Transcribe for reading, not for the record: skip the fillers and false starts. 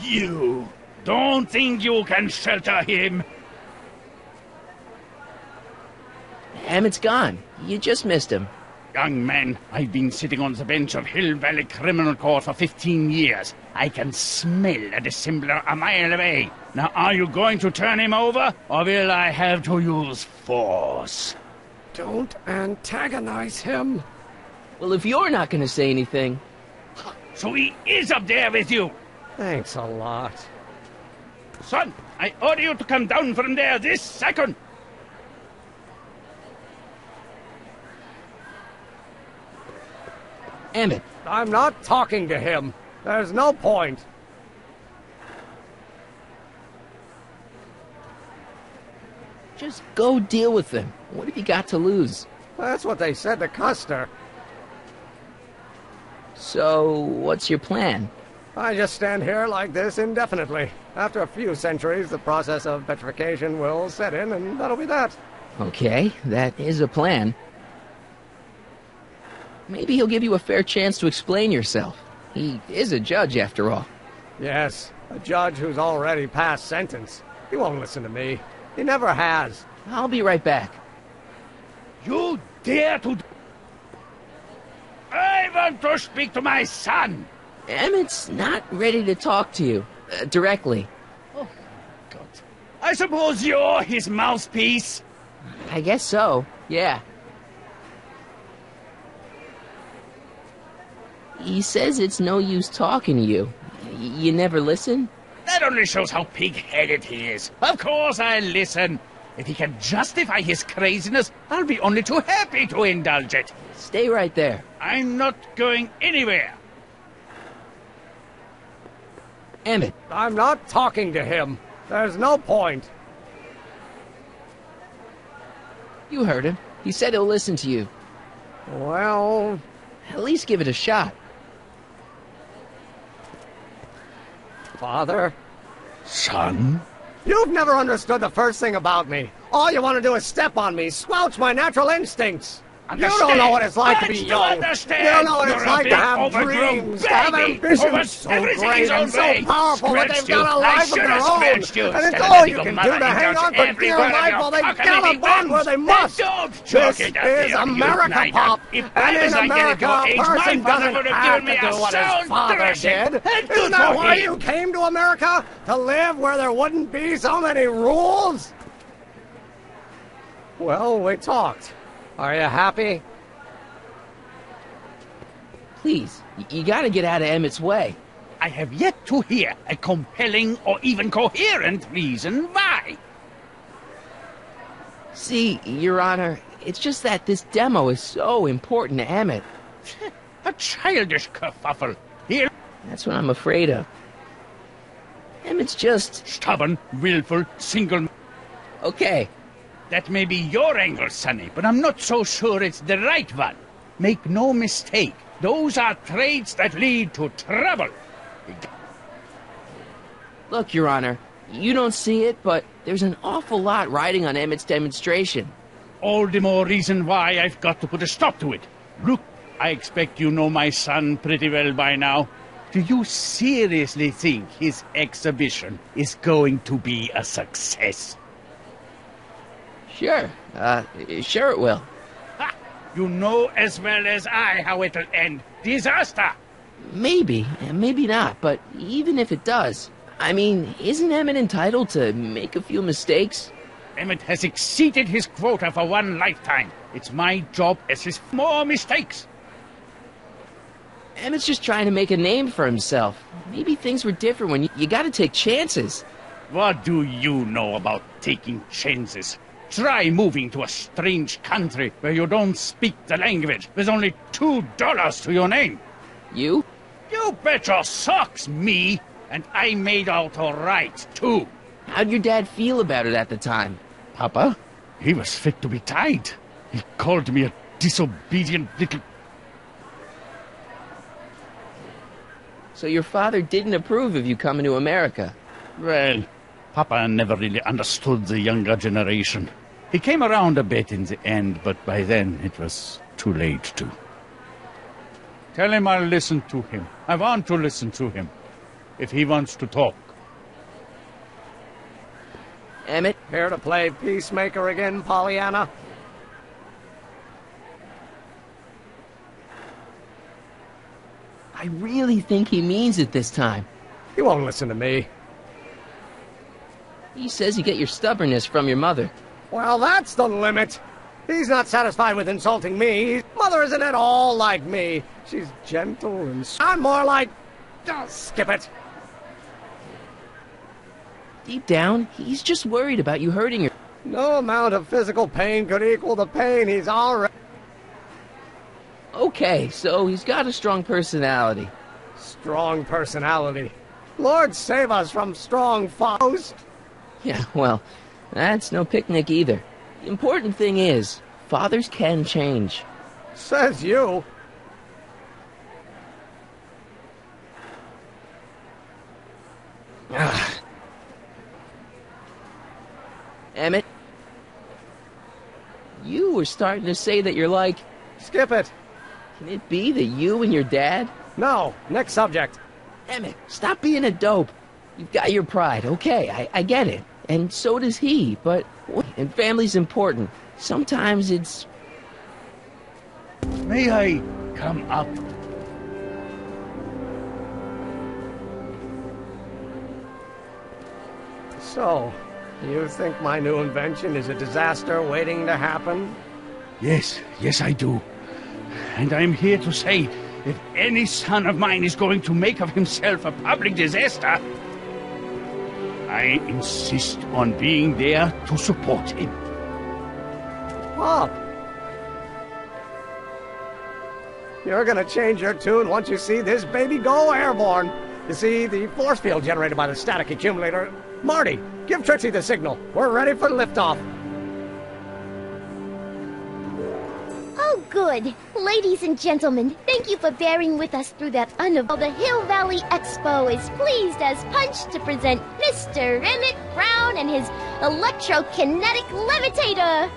You don't think you can shelter him? Emmett's gone. You just missed him. Young man, I've been sitting on the bench of Hill Valley Criminal Court for 15 years. I can smell a dissembler a mile away. Now, are you going to turn him over, or will I have to use force? Don't antagonize him. Well, if you're not going to say anything... So he is up there with you? Thanks a lot. Son, I order you to come down from there this second. Emmett. I'm not talking to him. There's no point. Just go deal with them. What have you got to lose? That's what they said to Custer. So, what's your plan? I just stand here like this indefinitely. After a few centuries, the process of petrification will set in, and that'll be that. Okay, that is a plan. Maybe he'll give you a fair chance to explain yourself. He is a judge, after all. Yes, a judge who's already passed sentence. He won't listen to me. He never has. I'll be right back. You dare to... I want to speak to my son! Emmett's not ready to talk to you, directly. Oh, God. I suppose you're his mouthpiece? I guess so, yeah. He says it's no use talking to you. You never listen? That only shows how pig-headed he is. Of course I'll listen. If he can justify his craziness, I'll be only too happy to indulge it. Stay right there. I'm not going anywhere. Emmett. I'm not talking to him. There's no point. You heard him. He said he'll listen to you. Well... At least give it a shot. Father? Son? You've never understood the first thing about me. All you want to do is step on me, squelch my natural instincts. Understand. You don't know what it's like to be young. Understand. You don't know what it's You're like to have overgrown dreams, to have baby. ambitions so great and so powerful that they've got a life of their own. And it's all you can do to hang on for dear life while they gallop on where they must. This is America, Pop. And in America, a person doesn't have to do what his father did. Isn't that why you came to America? To live where there wouldn't be so many rules? Well, we talked. Are you happy? Please, you gotta get out of Emmett's way. I have yet to hear a compelling or even coherent reason why. See, Your Honor, it's just that this demo is so important to Emmett. A childish kerfuffle. Here. That's what I'm afraid of. Emmett's just... Stubborn, willful, single... Okay. That may be your angle, Sonny, but I'm not so sure it's the right one. Make no mistake, those are traits that lead to trouble. Look, Your Honor, you don't see it, but there's an awful lot riding on Emmett's demonstration. All the more reason why I've got to put a stop to it. Look, I expect you know my son pretty well by now. Do you seriously think his exhibition is going to be a success? Sure. Sure it will. Ha! You know as well as I how it'll end. Disaster! Maybe, and maybe not, but even if it does, I mean, isn't Emmett entitled to make a few mistakes? Emmett has exceeded his quota for one lifetime. It's my job as his more mistakes. Emmett's just trying to make a name for himself. Maybe things were different when you gotta take chances. What do you know about taking chances? Try moving to a strange country where you don't speak the language with only $2 to your name. You? You bet your socks, me. And I made out all right, too. How'd your dad feel about it at the time? Papa? He was fit to be tied. He called me a disobedient little... So your father didn't approve of you coming to America? Well, Papa never really understood the younger generation. He came around a bit in the end, but by then it was too late to. Tell him I'll listen to him. I want to listen to him. if he wants to talk. Emmett? Here to play peacemaker again, Pollyanna? I really think he means it this time. He won't listen to me. He says you get your stubbornness from your mother. Well, that's the limit. He's not satisfied with insulting me. His mother isn't at all like me. She's gentle and... I'm more like... Oh, skip it. Deep down, he's just worried about you hurting her. No amount of physical pain could equal the pain he's already... Okay, so he's got a strong personality. Strong personality. Lord save us from strong foes. Yeah, well, that's no picnic either. The important thing is, fathers can change. Says you. Emmett? You were starting to say that you're like... Skip it. Can it be that you and your dad... No, next subject. Emmett, stop being a dope. You've got your pride, okay, I get it. And so does he, but... And family's important. Sometimes it's... May I come up? So, you think my new invention is a disaster waiting to happen? Yes, I do. And I'm here to say, if any son of mine is going to make of himself a public disaster, I insist on being there to support him. Pop! You're gonna change your tune once you see this baby go airborne. You see, the force field generated by the static accumulator... Marty, give Trixie the signal. We're ready for liftoff. Oh, good. Ladies and gentlemen, thank you for bearing with us through that The Hill Valley Expo is pleased as punch to present Mr. Emmett Brown and his electrokinetic levitator.